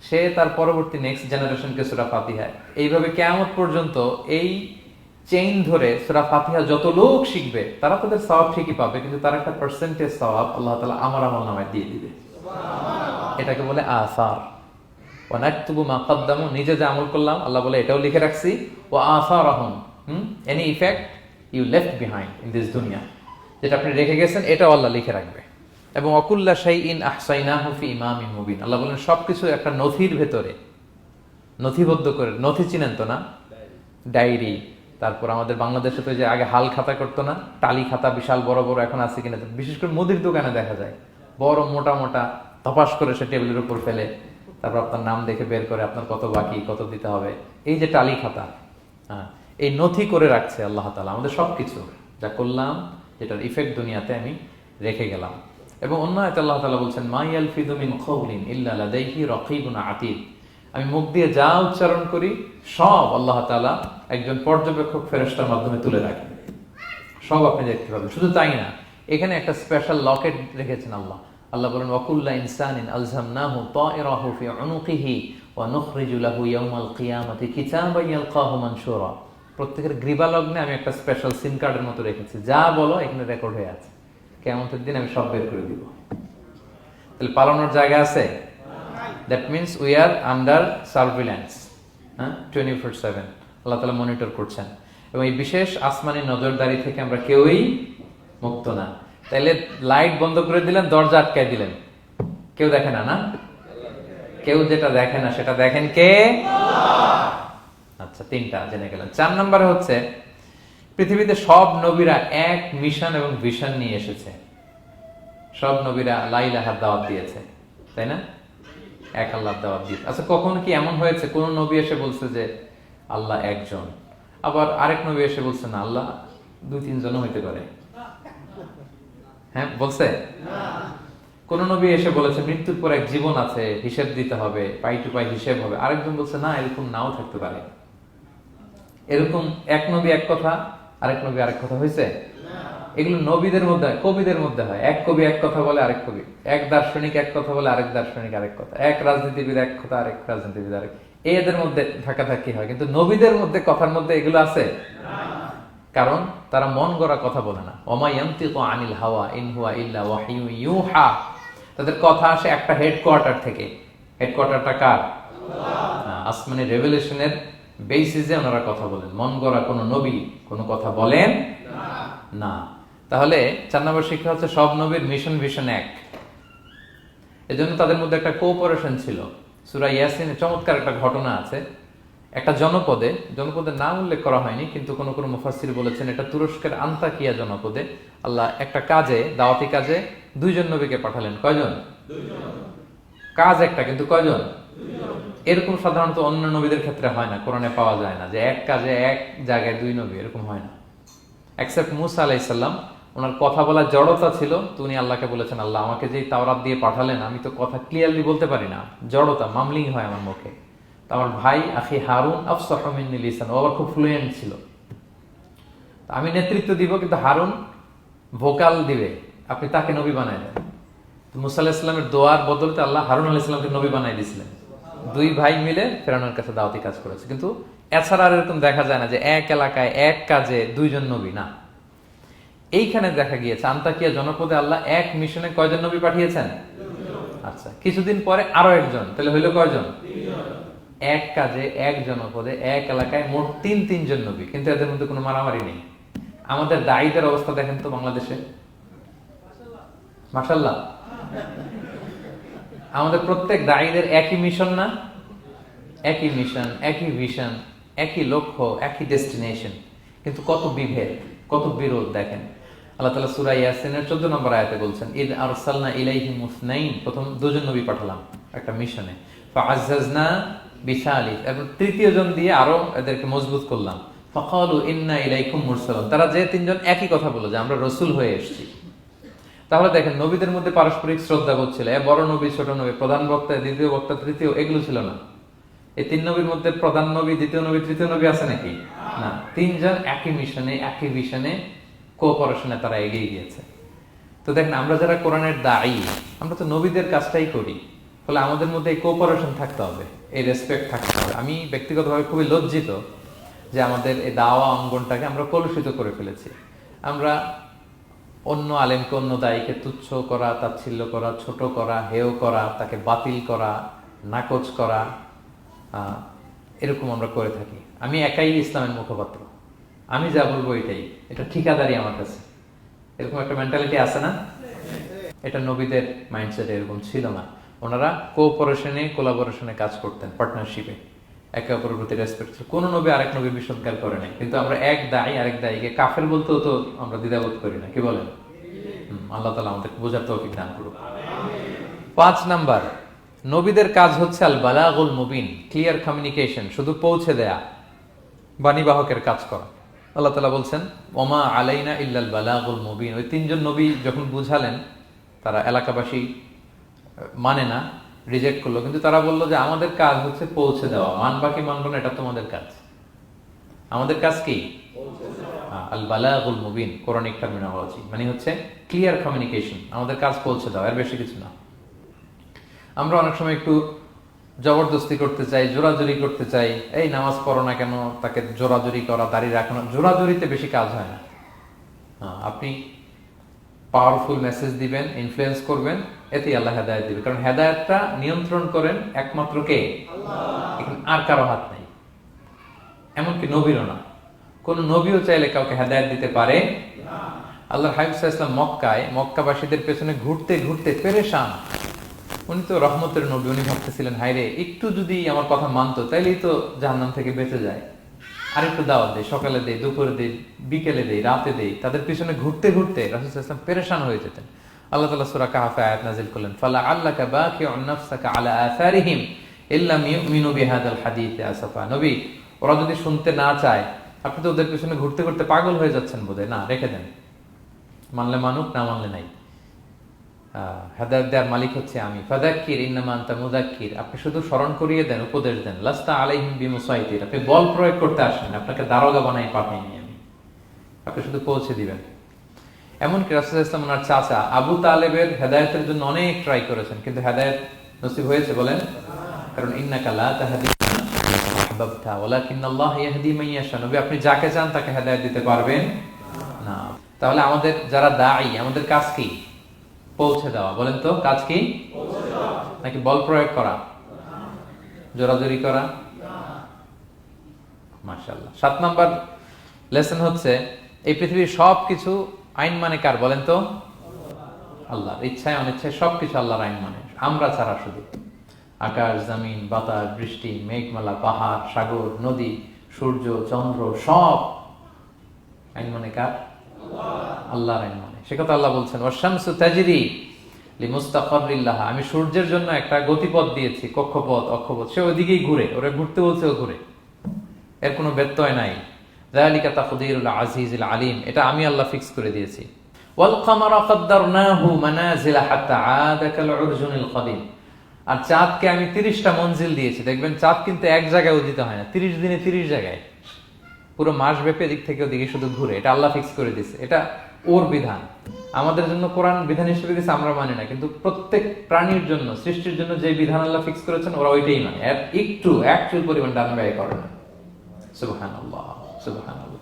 সে তার পরবর্তী নেক্সট জেনারেশনকে সূরা ফাতিহা, এইভাবে কিয়ামত পর্যন্ত এই চেইন ধরে সূরা ফাতিহা যত লোক শিখবে তারা তাদের সওয়াব ঠিকই পাবে, কিন্তু তার একটা পার্সেন্টেজ সওয়াব আল্লাহ তাআলা আমার আমল নামে দিয়ে দিবে। এটাকে বলে আসার। ওয়া নাকতুবু মা কদ্দামু, নিজে যে আমল করলাম আল্লাহ বলে এটাও লিখে রাখছি, ওয়া আসারহুম, any effect you left behind in this দুনিয়া, যেটা আপনি রেখে গেছেন এটাও আল্লাহ লিখে রাখবে। এবং অকুল্লা শাইইন আহসাইনাহু ফি ইমামিন মুবিন, আল্লাহ বলেন সবকিছু একটা নথির ভেতরে নথিবদ্ধ করে। নথি চিনেন তো না? ডায়েরি। তারপর আমাদের বাংলাদেশে তো যে আগে হাল খাতা করতো না, টালি খাতা বিশাল বড় বড়, এখন আছে কিনা, বিশেষ করে মুদির দোকানে দেখা যায় বড় মোটা মোটা, তপাস করে সে টেবিলের উপর ফেলে, তারপর আপনার নাম দেখে বের করে আপনার কত বাকি, কত দিতে হবে। এই যে টালি খাতা, এই নথি করে রাখছে আল্লাহ তাআলা আমাদের সবকিছু যা করলাম, যেটার ইফেক্ট দুনিয়াতে আমি রেখে গেলাম। এবং অন্য আয়াতে আল্লাহ তাআলা বলছেন, মা ইয়ালফিযু মিন কাওলিন ইল্লা লাদাইহি রাকীবুন আতীদ, আমি মুখ দিয়ে যা উচ্চারণ করি সব আল্লাহ তাআলা একজন পর্যবেক্ষক ফেরেশতার মাধ্যমে তুলে রাখেন, সব আপনি দেখতে পাবেন। শুধু তাই না, এখানে একটা স্পেশাল লকেট রেখেছেন আল্লাহ। আল্লাহ বলেন, ওয়াকুল্লা ইনসানিন আলজামনাহু তায়রাহু ফি উনুকিহি ওয়া নুখরিজু লাহু ইয়াওমাল কিয়ামাতি কিতাবান ইয়ালকাহু মানশুরা। প্রত্যেকের গ্রীবালগ্নে আমি একটা স্পেশাল সিম কার্ডের মতো রেখেছি, যা বলো এখানে রেকর্ড হয়ে আছে, কিয়ামতের দিন আমি সব বের করে দিব। তাহলে পালানোর জায়গা আছে? That means we are under surveillance, হ্যাঁ, 24/7 আল্লাহ তাআলা মনিটর করছেন, এবং এই বিশেষ আসমানি নজরদারি থেকে আমরা কেউই মুক্ত না। তাইলে লাইট বন্ধ করে দিলেন, দরজা আটকায় দিলেন, কেউ দেখে না, না? কেউ যেটা দেখে না সেটা দেখেন কে? আচ্ছা, তিনটা জেনে গেলেন। 4 নম্বরে হচ্ছে পৃথিবীতে সব নবীরা এক মিশন এবং ভিশন নিয়ে এসেছে। সব নবীরা লা ইলাহার দাওয়াত দিয়েছে, তাই না? এক আল্লাহর দাওয়াত দিয়েছে। আচ্ছা, কখন কি এমন হয়েছে কোন নবী এসে বলছে যে আল্লাহ একজন, আবার আরেক নবী এসে বলছে না আল্লাহ 2-3 জনও হইতে পারে? হ্যাঁ, বলছে? কোন নবী এসে বলেছে মৃত্যুর পর এক জীবন আছে, হিসেব দিতে হবে, পাই টু পাই হিসেব হবে? আরেকজন বলছে না, এরকম নাও থাকতে পারে। এরকম এক নবী এক কথা, আরেক নবী আরেক কথা হয়েছে? এগুলো নবীদের মধ্যে হয়, কবিদের মধ্যে হয়। এক কবি এক কথা বলে, আরেক কবি, এক দার্শনিক এক কথা বলে, আরেক দার্শনিক আরেক কথা, এক রাজনীতিবিদ এক কথা, আরেক রাজনীতিবিদ আরেক। এদের মধ্যে ধাক্কাধাক্কি হয়, কিন্তু নবীদের মধ্যে কথার মধ্যে এগুলো আছে? কারণ তারা মন গড়া কথা বলে না। ওমা ইয়ানতিকু আনিল হাওয়া ইন হুয়া ইল্লা ওয়াহিয়ু ইউহা। তাদের কথা আসে একটা হেডকোয়ার্টার থেকে। হেডকোয়ার্টারটা কার? আসমানি রেভেলেশনের বেসিসে ওনারা কথা বলেন। মন গড়া কোনো নবী কোনো কথা বলেন না। তাহলে 4 নম্বর শিক্ষা হচ্ছে সব নবীর মিশন ভিশন এক। এজন্য তাদের মধ্যে একটা কোঅপারেশন ছিল। সূরা ইয়াসিনে চমৎকার একটা ঘটনা আছে। একটা জনপদের নাম উল্লেখ করা হয়নি, কিন্তু কোন কোন মুফাসসির বলেছেন এটা তুরস্কের আন্তাকিয়া জনপদে আল্লাহ একটা কাজে, দাওয়াতি কাজে 2 জন নবীকে পাঠালেন। কয়জন? 2 জন। কাজ একটা, কিন্তু কয়জন? 2 জন। এরকম সাধারণত অন্য নবীদের ক্ষেত্রে হয় না, কোরআনে পাওয়া যায় না যে এক কাজে এক জায়গায় 2 নবী, এরকম হয় না। এক্সেপ্ট মুসা আলাইহিস সালাম, ওনার কথা বলার জড়তা ছিল, তো উনি আল্লাহকে বলেছেন আল্লাহ আমাকে যেই তাওরাত দিয়ে পাঠালেন আমি তো কথা ক্লিয়ারলি বলতে পারি না, জড়তা, মামলিং হয় আমার মুখে। আমার ভাই আখি হারুন আফসাহু মিন্নি লিসান, ও আবার খুব ফ্লুয়েন্ট ছিল। আমি নেতৃত্ব দিব, কিন্তু হারুন ভোকাল দিবে, আপনি তাকে নবী বানায় দেন। মুসা আলাইহিস সালামের দোয়ার বদলতে আল্লাহ হারুন আলাইহিস সালামকে নবী বানাই দিয়েছিলেন। 2 ভাই মিলে ফেরাউনের কাছে দাওয়াতি কাজ করেছে। কিন্তু এছাড়া আর এরকম দেখা যায় না যে এক এলাকায় এক কাজে 2 জন নবী, না। এইখানে দেখা গিয়েছে আন্তাকিয়া জনপদে আল্লাহ এক মিশনে কয়জন নবী পাঠিয়েছেন? 2 জন। আচ্ছা, কিছুদিন পরে আরো একজন, তাহলে হইল কয়জন? 3 জন। এক কাজে এক জনপদে এক এলাকায় মোট 3 জন নবী, কিন্তু এদের মধ্যে কোনো মারামারি নেই। আমাদের দায়ীদের অবস্থা দেখেন তো বাংলাদেশে, মাশাআল্লাহ। আমাদের প্রত্যেক দায়ীদের একই মিশন না? একই মিশন, একই ভিশন, একই লক্ষ্য, একই ডেস্টিনেশন, কিন্তু কত বিভেদ, কত বিরোধ দেখেন। আল্লাহ তাআলা সূরা ইয়াসিনের 14 নম্বর আয়াতে বলছেন ইদ আরসালনা ইলাইহিম মুসনাইন, প্রথম 2 জন নবী পাঠালাম একটা মিশনে, ফাআজ্জাজনা বিসালিস, এবং 3য় জন দিয়ে আরো এদেরকে মজবুত করলাম। ফাকালু ইন্না ইলাইকুম মুরসালুন, তারা যে 3 জন একই কথা বলল যে আমরা রাসূল হয়ে এসেছি। তাহলে দেখেন নবীদের মধ্যে পারস্পরিক শ্রদ্ধাবোধ ছিল। বড় নবী, ছোট নবী, প্রধান বক্তা, দ্বিতীয় বক্তা, তৃতীয়, এগুলো ছিল না। এই 3 নবীর মধ্যে প্রধান নবী, দ্বিতীয় নবী, তৃতীয় নবী আছে নাকি? না। 3 জন একই মিশনে, একই ভিশনে, কোঅপারেশনে তারা এগিয়ে গিয়েছে। তো দেখেন আমরা যারা কোরআনের দায়ী, আমরা তো নবীদের কাজটাই করি, ফলে আমাদের মধ্যে এই কোঅপারেশন থাকতে হবে, এই রেসপেক্ট থাকতে হবে। আমি ব্যক্তিগতভাবে খুবই লজ্জিত যে আমাদের এই দাওয়া অঙ্গনটাকে আমরা কলুষিত করে ফেলেছি। আমরা অন্য আলেমকে, অন্য দায়ীকে তুচ্ছ করা, তাচ্ছিল্য করা, ছোট করা, হেয় করা, তাকে বাতিল করা, নাকচ করা, এরকম আমরা করে থাকি। আমি একাই ইসলামের মুখপাত্র, আমি যা বলবো এটাই, এটা ঠিকাদারি আমার কাছে, এরকম একটা মেন্টালিটি আছে না? এটা নবীদের মাইন্ডসেট এরকম ছিল না। ওনারা কোঅপারেশনে, কোলাবোরেশনে কাজ করতেন, পার্টনারশিপে, একে অপরের প্রতি রেসপেক্ট ছিল। কোন নবী আরেক নবীর বিষদগার করে নাই। কিন্তু আমরা এক দায়ী আরেক দায়ীকে কাফের বলতেও তো আমরা দ্বিধাবোধ করি না, কি বলেন? আল্লাহ তাআলা আমাদের বোঝার তৌফিক দান করুক। 5 নাম্বার, নবীদের কাজ হচ্ছে আল বালাগুল মুবিন, ক্লিয়ার কমিউনিকেশন, শুধু পৌঁছে দেয়া, বাণীবাহকের কাজ করা। আল্লাহ তাআলা বলছেন ওমা আলাইনা ইল্লাল বালাগুল মুবিন। ওই 3 জন নবী যখন বুঝালেন, তারা এলাকাবাসী মানে না, রিজেক্ট করলো, কিন্তু তারা বললো যে আমাদের কাজ হচ্ছে পৌঁছে দেওয়া, মানবা কি মানবো না এটা তোমাদের কাজ। আমাদের কাজ কি? আল বালাগুল মুবিন, কোরআনিক টার্মিনোলজি, মানে হচ্ছে ক্লিয়ার কমিউনিকেশন, আমাদের কাজ পৌঁছে দেওয়া, এর বেশি কিছু না। আমরা অনেক সময় একটু জবরদস্তি করতে চাই, জোরাজুরি করতে চাই, এই নামাজ পড়ো না কেন, তাকে জোরাজুরি করা, দাঁড়িয়ে রাখো না, জোরাজুরিতে বেশি কাজ হয় না। আপনি পাওয়ারফুল মেসেজ দিবেন, ইনফ্লুয়েন্স করবেন, এতেই আল্লাহ হেদায়েত দিবে। কারণ হেদায়েতটা নিয়ন্ত্রণ করেন একমাত্র কে? আল্লাহ। আর কারো হাত নাই, এমনকি নবীরও না। কোন নবীও চাইলে কাউকে হেদায়েত দিতে পারে না। আল্লাহর হাবিব সাল্লাল্লাহু আলাইহি ওয়াসাল্লাম মক্কাবাসীদের পেছনে ঘুরতে ঘুরতে পেরেশান। উনি তো রহমতের নবী, উনি ভাবতেছিলেন হায়রে একটু যদি আমার কথা মানতো তাইলেই তো জাহান্নাম থেকে বেঁচে যায়। আর একটু দাওয়াত দেই, সকালে দেই, দুপুরে দেই, বিকেলে দেই, রাতে দেই। তাদের পিছনে ঘুরতে ঘুরতে রাসূল সাল্লাল্লাহু আলাইহি ওয়াসাল্লাম পেরেশান হয়ে যেতেন। আল্লাহ তাআলা সূরা কাহফে আয়াত নাযিল করলেন, ফালা আল্লাকা বাকিউন নাফসাকা আলা আসারিহিম ইল্লাম ইউমিনু বিহাদাল হাদীসি আসাফা। নবী, ওরা যদি শুনতে না চায়, আপনি তো ওদের পিছনে ঘুরতে ঘুরতে পাগল হয়ে যাচ্ছেন বোধহয়, না রেখে দেন, মানলে মানুক, না মানলে নাই। হেদায়েত দেওয়ার মালিক হচ্ছে আমি। ফাযাক্কির ইন্নামা আনতা মুযাক্কির, আপনি শুধু স্মরণ করিয়ে দেন, উপদেশ দেন। লাস্তা আলাইহিম বিমুসাইতির, আপনি বল প্রয়োগ করতে আসেন, আপনাকে দারোগা বানাই পাঠাইনি আমি, আপনি শুধু পৌঁছে দিবেন। এমনকি রাসূল সাল্লাল্লাহু আলাইহি ওয়াসাল্লাম ওনার চাচা আবু তালেবের হেদায়েতের জন্য অনেক ট্রাই করেছেন, কিন্তু হেদায়েত নসিব হয়েছে বলেন? কারণ ইন্নাকা লা তাহদি মান আহবাবতা ওয়ালাকিন্নাল্লাহ ইয়াহদি মান ইয়াশা। নবী, আপনি যাকে চান তাকে হেদায়েত দিতে পারবেন না। তাহলে আমাদের যারা দাঈ, আমাদের কাজ কি? পৌঁছে দেওয়া। বলেন তো, কাজ কি? নাকি বল প্রয়োগ করা, জোরাজোরি করা? মাশাআল্লাহ। 7 নাম্বার লেসন হচ্ছে, এই পৃথিবীর সবকিছু আইন মানে কার? বলেন তো? আল্লাহর। ইচ্ছায় অনিচ্ছায় সবকিছু আল্লাহর আইন মানে, আমরা ছাড়া শুধু। আকাশ, জমিন, বাতাস, বৃষ্টি, মেঘমালা, পাহাড়, সাগর, নদী, সূর্য, চন্দ্র, সব আইন মানে কার? আল্লাহর আইন মানে। সে কথা আল্লাহ বলছেন, ওয়াশ-শামসু তাজরি লিমুস্তাকাররিন লাহা, আমি সূর্যের জন্য একটা গতিপথ দিয়েছি, কক্ষপথ, অক্ষপথ, সে ওইদিকেই ঘুরে, ওরা ঘুরতে বলছে ও ঘুরে, এর কোনো ব্যত্যয় নাই। যালিকা তাকদীরুল আজিজিল আলিম, এটা আমি আল্লাহ ফিক্স করে দিয়েছি। ওয়াল কামারা কাদ্দারনাহু মানাজিলা হাত্তা আদা কাল উরজুনিল কাদিম, আর চাঁদকে আমি 30টা মঞ্জিল দিয়েছি। দেখবেন চাঁদ কিন্তু এক জায়গায় উদিত হয় না, 30 দিনে 30 জায়গায়, পুরো মাস ব্যাপী এদিক থেকে ওদিকে শুধু ঘুরে। এটা আল্লাহ ফিক্স করে দিয়েছে, এটা ওর বিধান। আমাদের জন্য কোরআন বিধান হিসেবে দিয়েছে, আমরা মানি না, কিন্তু প্রত্যেক প্রাণীর জন্য, সৃষ্টির জন্য যে বিধান আল্লাহ ফিক্স করেছেন ওরা ওইটাই মানে, এর একটু একচুল পরিমাণ ডান ব্যয় করে না। সুবহানাল্লাহ, সুবহানাল্লাহ।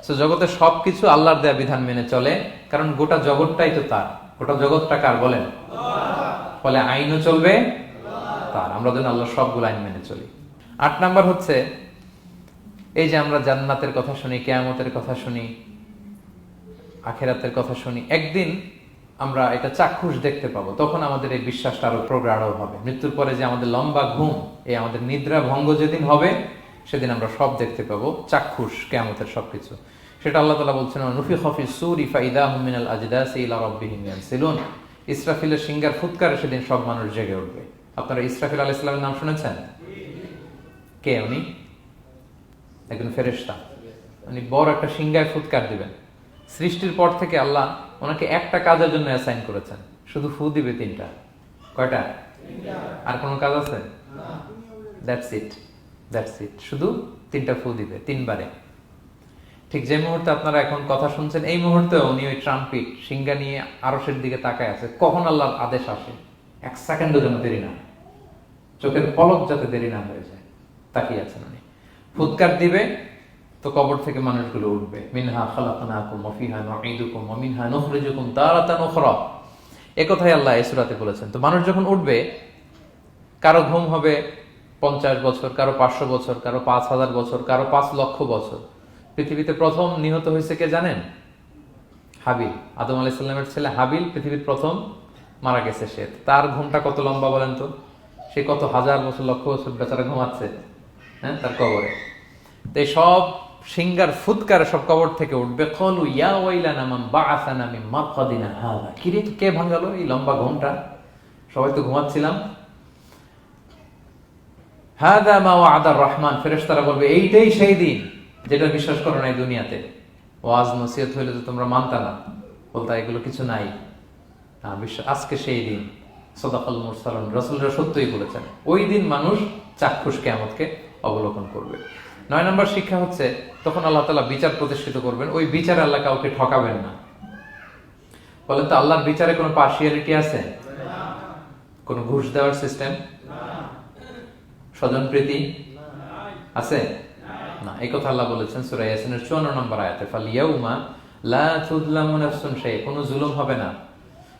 সো জগতের সবকিছু আল্লাহর দেয়া বিধান মেনে চলে, কারণ গোটা জগৎটাই তো তার। গোটা জগৎটা কার বলেন? ফলে আইনও চলবে তার। আমরা যেন আল্লাহর সবগুলো আইন মেনে চলি। 8 নাম্বার হচ্ছে, এই যে আমরা জান্নাতের কথা শুনি, কিয়ামতের কথা শুনি, আখিরাতের কথা শুনি, একদিন আমরা এটা চাক্ষুষ দেখতে পাবো, তখন আমাদের এই বিশ্বাসটা আরো প্রগাঢ় হবে। মৃত্যুর পরে যে আমাদের লম্বা ঘুম, এই আমাদের নিদ্রা ভঙ্গ যেদিন হবে, সেদিন আমরা সব দেখতে পাবো, চাক্ষুষ কিয়ামতের সবকিছু। সেটা আল্লাহ তাআলা বলছেন, নুফিখা ফিস সূরি ফাইদাহুম মিনাল আজদাসি ইলা রাব্বিহিম ইয়ানসিলুন, ইসরাফিলের সিংহার ফুৎকারে সেদিন সব মানুষ জেগে উঠবে। আপনারা ইসরাফিল আলাইহিস সালামের নাম শুনেছেন? কে উনি? একজন ফেরেশতা। উনি বড় একটা সিংহায় ফুৎকার দিবেন। সৃষ্টির পর থেকে আল্লাহ ওনাকে একটা কাজের জন্য অ্যাসাইন করেছেন, শুধু ফু দিবে 3টা। কয়টা? আর কোনো কাজ আছে? দ্যাটস ইট, দ্যাটস ইট, শুধু 3টা ফু দিবে 3 বারে। ঠিক যে মুহূর্তে আপনারা এখন কথা শুনছেন, এই মুহূর্তে উনি ওই ট্রাম্পিট সিংহা নিয়ে আরশের দিকে তাকায় আছে, কখন আল্লাহর আদেশ আসে, 1 সেকেন্ডও যেন দেরি না, চোখের পলক যাতে দেরি না হয়ে যায়, তাকিয়ে আছেন উনি। ফুৎকার দিবে তো কবর থেকে মানুষগুলো উঠবে। মিনহা খালাকনাকুম ওয়া ফিহা নুঈদুকুম ওয়া মিনহা নুখরিজুকুম তারাতান উখরা, এই কথাই আল্লাহ এই সূরাতে বলেছেন। তো মানুষ যখন উঠবে, কারো ঘুম হবে 50 বছর, কারো 500 বছর, কারো 5000 বছর, কারো 5 লক্ষ বছর। পৃথিবীতে প্রথম নিহত হয়েছে কে জানেন? হাবিল, আদম আলাইহিস সালামের ছেলে হাবিল পৃথিবীর প্রথম মারা গেছে। সে, তার ঘুমটা কত লম্বা বলেন তো? সে কত হাজার বছর, লক্ষ বছর বেচারা ঘুমাচ্ছে, হ্যাঁ, তার কবরে। তো এই সব সিংহার ফুৎকারে সব কবর থেকে উঠবে। ক্বালু ইয়া ওয়াইলানা মান বাআসানা মিন মারকাদিনা হাযা, কি রে, কে ভাঙালো এই লম্বা ঘুমটা? সবাই তো ঘুমাচ্ছিলাম। হাযা মা ওয়া'দার রহমান, ফেরেশতারা বলবে এইটাই সেই দিন যেটা বিশ্বাস করো না এই দুনিয়াতে। ওয়াজ নসিহত হইলে তো তোমরা মানতা না, বলতা এগুলো কিছু নাই। আজকে সেই দিন। সাদাকাল মুরসালুন, রাসূলরা সত্যই বলেছেন। ওই দিন মানুষ চাক্ষুষ কিয়ামতকে অবলোকন করবে। 9 নম্বর শিক্ষা হচ্ছে, তখন আল্লাহ তাআলা বিচার প্রতিষ্ঠিত করবেন। ওই বিচারে আল্লাহ কাউকে ঠকাবেন না। বলেন তো, আল্লাহর বিচারে কোনো পার্সিয়ালিটি আছে? কোনো ঘুষ দেওয়ার সিস্টেম? স্বজনপ্রীতি আছে? না। এই কথা আল্লাহ বলেছেন সূরা ইয়াসিনের 54 নম্বর আয়াতে, ফাল ইয়াউমা লা তুযলামু নাফসুন শাইআ, কোনো জুলুম হবে না।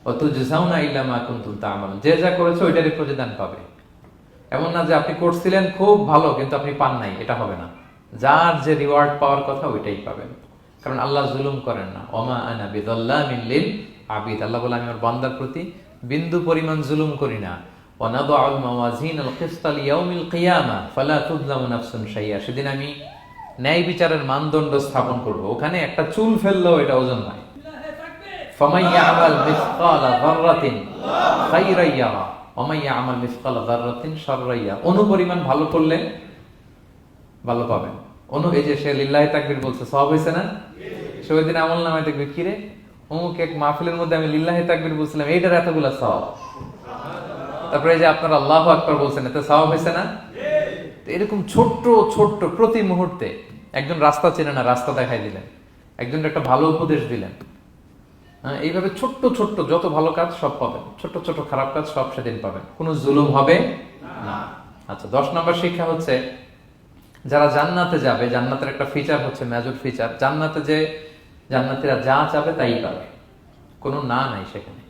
ওয়া তুজজাউনা ইল্লা মা কুনতুম তা'মালুন, যে যা করেছে ওইটারই প্রতিদান পাবে। এমন না যে আপনি করছিলেন খুব ভালো কিন্তু আপনি পান নাই, এটা হবে না। যার যে রিওয়ার্ড পাওয়ার কথা ওইটাই পাবেন, কারণ আল্লাহ জুলুম করেন না। ওমা আনা বিযাল্লামিন লিল আবিদ, আল্লাহ বলে আমি আমার বান্দার প্রতি বিন্দু পরিমাণ জুলুম করি না। ওয়া নাদউল মাওয়াজিনাল কিসতা লিয়াউমিল কিয়ামা ফালা তুযলামু নাফসুন শাইআ, সেদিন আমি ন্যায় বিচারের মানদণ্ড স্থাপন করব, ওখানে একটা চুল ফেললেও এটা ওজন নাই। ফামান ইয়ামাল মিসকালা যাররাতিন খায়রান ইয়ারা ওয়া মান ইয়ামাল মিসকালা যাররাতিন শাররান ইয়ারা, অনুপরিমাণ ভালো করলে ভালো পাবেন। এই যে সে লিল্লাহি তাকবীর বলছে, সওয়াব হইছে না? সে ওই দিন আমলনামায় দেখবে কি রে, অমুক এক মাহফিলের মধ্যে আমি লিল্লাহি তাকবীর বলছিলাম, এইটার এতগুলা সওয়াব। তারপরে এই যে আপনারা আল্লাহু আকবার বলছেন, এতে সওয়াব হইছে না? এরকম ছোট্ট ছোট্ট প্রতি মুহূর্তে একজন রাস্তা চেনে না, রাস্তা দেখাই দিলেন, একজন একটা ভালো উপদেশ দিলেন। হ্যাঁ, এইভাবে ছোট্ট ছোট্ট যত ভালো কাজ সব পাবেন, ছোট্ট ছোট্ট খারাপ কাজ সব সেদিন পাবেন, কোনো জুলুম হবে না। আচ্ছা, 10 নম্বর শিক্ষা হচ্ছে যারা জান্নাতে যাবে, জান্নাতের একটা ফিচার হচ্ছে, মেজর ফিচার, জান্নাতে যে জান্নাতীরা যা চাবে তাই পাবে, কোনো না নাই সেখানে,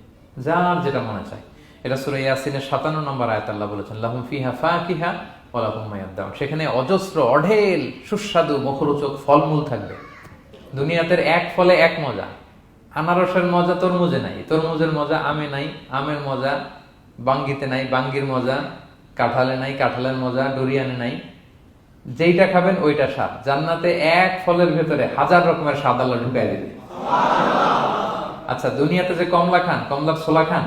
যার যেটা মনে চায়। এটা সূরা ইয়াসিনের 57 নম্বর আয়াত আল্লাহ বলেছেন, লাহুম ফিহা ফাকিহা ওয়া লাহুম মা ইয়াদদাউন, সেখানে অজস্র অঢেল সুস্বাদু মুখরোচক ফলমূল থাকবে। দুনিয়াতে এক ফলে এক মজা, আনারসের মজা তরমুজে নাই, তরমুজের মজা আমে নাই, আমের মজা বাঙ্গিতে নাই, বাঙ্গির মজা কাঁঠালে নাই, কাঁঠালের মজা ডুরিয়ানে নাই। যেইটা খাবেন ওইটা স্বাদ। জান্নাতে এক ফলের ভেতরে 1000 রকমের স্বাদ আল্লাহ ঢুকাই দিবে। আচ্ছা, দুনিয়াতে যে কমলা খান, কমলার ছোলা খান,